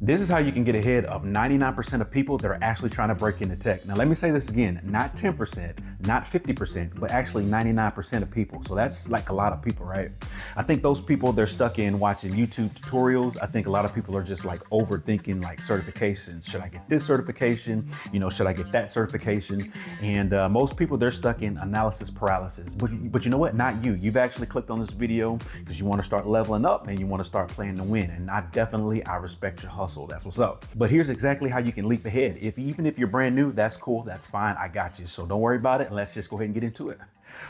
This is how you can get ahead of 99% of people that are actually trying to break into tech. Now, let me say this again, not 10%, not 50%, but actually 99% of people. So that's like a lot of people, right? I think those people, they're stuck in watching YouTube tutorials. I think a lot of people are just like overthinking like certifications. Should I get this certification? Should I get that certification? And most people, they're stuck in analysis paralysis. But you know what? Not you. You've actually clicked on this video because you want to start leveling up and you want to start playing to win. And I respect your hustle. That's what's up. But here's exactly how you can leap ahead. Even if you're brand new, that's cool. That's fine. I got you. So don't worry about it. And let's just go ahead and get into it.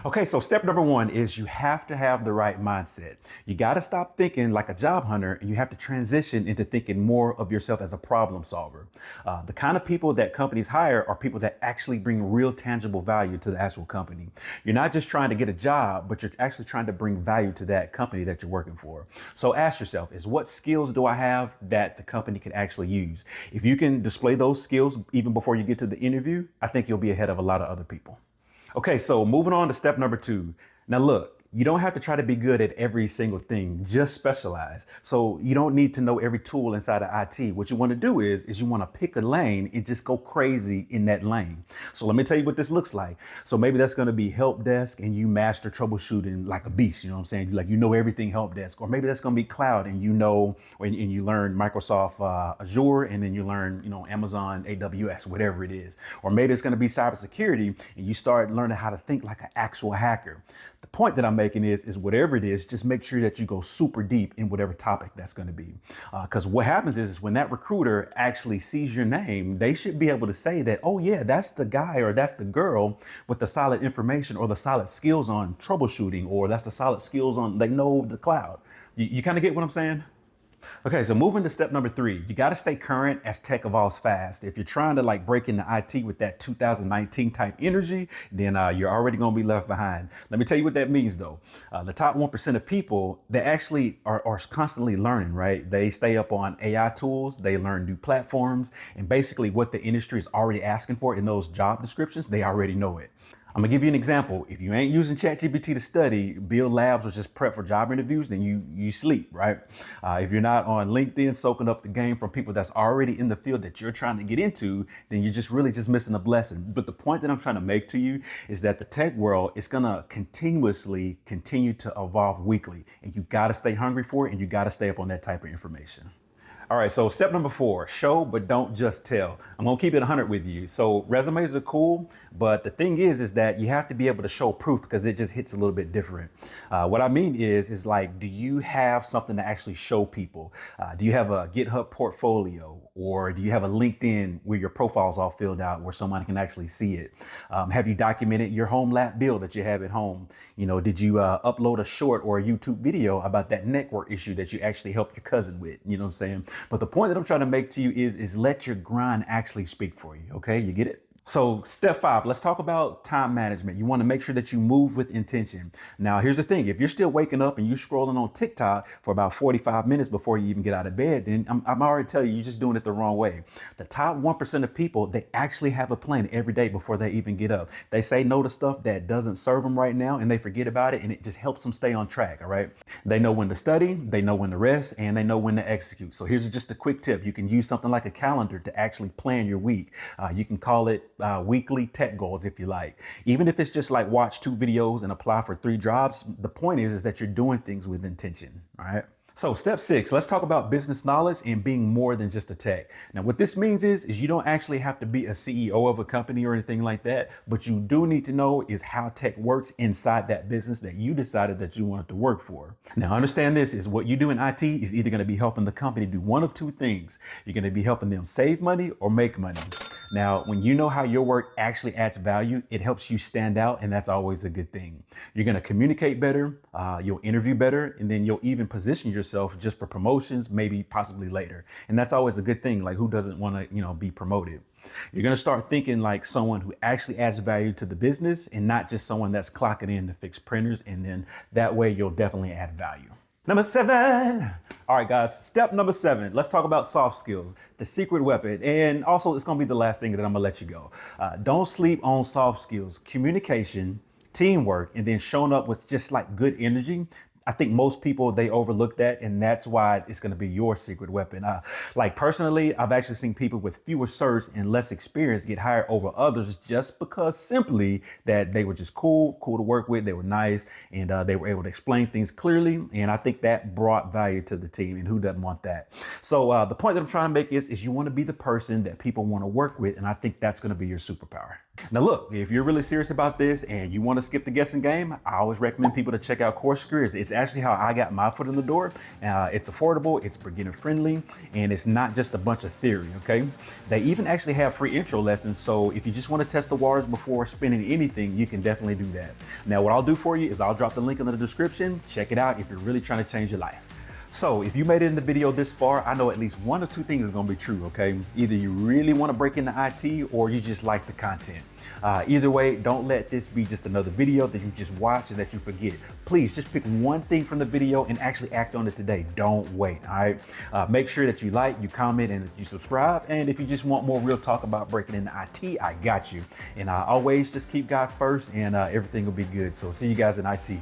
Okay, so step number one is you have to have the right mindset. You got to stop thinking like a job hunter and you have to transition into thinking more of yourself as a problem solver. The kind of people that companies hire are people that actually bring real tangible value to the actual company. You're not just trying to get a job, but you're actually trying to bring value to that company that you're working for. So ask yourself, what skills do I have that the company can actually use? If you can display those skills even before you get to the interview, I think you'll be ahead of a lot of other people. Okay, so moving on to step number two. Now look, you don't have to try to be good at every single thing, just specialize. So you don't need to know every tool inside of IT. What you want to do is you want to pick a lane and just go crazy in that lane. So let me tell you what this looks like. So maybe that's going to be help desk and you master troubleshooting like a beast, you know what I'm saying? Like, everything help desk. Or maybe that's going to be cloud and you learn Microsoft Azure and then you learn, Amazon AWS, whatever it is. Or maybe it's going to be cybersecurity and you start learning how to think like an actual hacker. The point that I'm making is whatever it is, just make sure that you go super deep in whatever topic that's going to be. Because what happens is when that recruiter actually sees your name, they should be able to say that, oh yeah, that's the guy or that's the girl with the solid information or the solid skills on troubleshooting, or that's the solid skills on, they know the cloud. You kind of get what I'm saying? Okay, so moving to step number three, you got to stay current as tech evolves fast. If you're trying to break into IT with that 2019 type energy, then you're already going to be left behind. Let me tell you what that means though. The top 1% of people, they actually are constantly learning, right? They stay up on AI tools, they learn new platforms, and basically what the industry is already asking for in those job descriptions, they already know it. I'm gonna give you an example. If you ain't using ChatGPT to study, build labs, or just prep for job interviews, then you sleep, right? If you're not on LinkedIn soaking up the game from people that's already in the field that you're trying to get into, then you're just really just missing a blessing. But the point that I'm trying to make to you is that the tech world is gonna continuously continue to evolve weekly, and you gotta stay hungry for it, and you gotta stay up on that type of information. All right, so step number 4, show but don't just tell. I'm gonna keep it 100 with you. So resumes are cool, but the thing is that you have to be able to show proof because it just hits a little bit different. What I mean is like, do you have something to actually show people? Do you have a GitHub portfolio, or do you have a LinkedIn where your profile's all filled out where someone can actually see it? Have you documented your home lab build that you have at home? Did you upload a short or a YouTube video about that network issue that you actually helped your cousin with? You know what I'm saying? But the point that I'm trying to make to you is let your grind actually speak for you. Okay, you get it? So step 5, let's talk about time management. You want to make sure that you move with intention. Now, here's the thing. If you're still waking up and you're scrolling on TikTok for about 45 minutes before you even get out of bed, then I'm already telling you, you're just doing it the wrong way. The top 1% of people, they actually have a plan every day before they even get up. They say no to stuff that doesn't serve them right now and they forget about it, and it just helps them stay on track, all right? They know when to study, they know when to rest, and they know when to execute. So here's just a quick tip. You can use something like a calendar to actually plan your week. You can call it weekly tech goals if you like. Even if it's just like watch 2 videos and apply for 3 jobs, the point is that you're doing things with intention, all right? So step 6, let's talk about business knowledge and being more than just a tech. Now, what this means is you don't actually have to be a CEO of a company or anything like that, but you do need to know is how tech works inside that business that you decided that you wanted to work for. Now, understand this is what you do in IT is either going to be helping the company do one of 2 things. You're going to be helping them save money or make money. Now, when you know how your work actually adds value, it helps you stand out, and that's always a good thing. You're going to communicate better, you'll interview better, and then you'll even position yourself just for promotions, maybe possibly later. And that's always a good thing. Like, who doesn't want to, be promoted? You're going to start thinking like someone who actually adds value to the business and not just someone that's clocking in to fix printers. And then that way you'll definitely add value. Number 7. All right, guys, step number 7. Let's talk about soft skills, the secret weapon. And also, it's going to be the last thing that I'm going to let you go. Don't sleep on soft skills, communication, teamwork, and then showing up with just like good energy. I think most people, they overlook that, and that's why it's going to be your secret weapon. Like personally, I've actually seen people with fewer certs and less experience get hired over others just because simply that they were just cool to work with, they were nice, and they were able to explain things clearly. And I think that brought value to the team, and who doesn't want that? So the point that I'm trying to make is you want to be the person that people want to work with, and I think that's going to be your superpower. Now look, if you're really serious about this and you want to skip the guessing game, I always recommend people to check out CourseCareers. It's actually how I got my foot in the door. It's affordable, it's beginner friendly, and it's not just a bunch of theory, okay? They even actually have free intro lessons, so if you just want to test the waters before spending anything, you can definitely do that. Now what I'll do for you is I'll drop the link in the description. Check it out if you're really trying to change your life. So if you made it in the video this far, I know at least one or two things is gonna be true, okay? Either you really wanna break into IT or you just like the content. Either way, don't let this be just another video that you just watch and that you forget. Please just pick one thing from the video and actually act on it today. Don't wait, all right? Make sure that you like, you comment, and that you subscribe. And if you just want more real talk about breaking into IT, I got you. And always just keep God first and everything will be good. So see you guys in IT.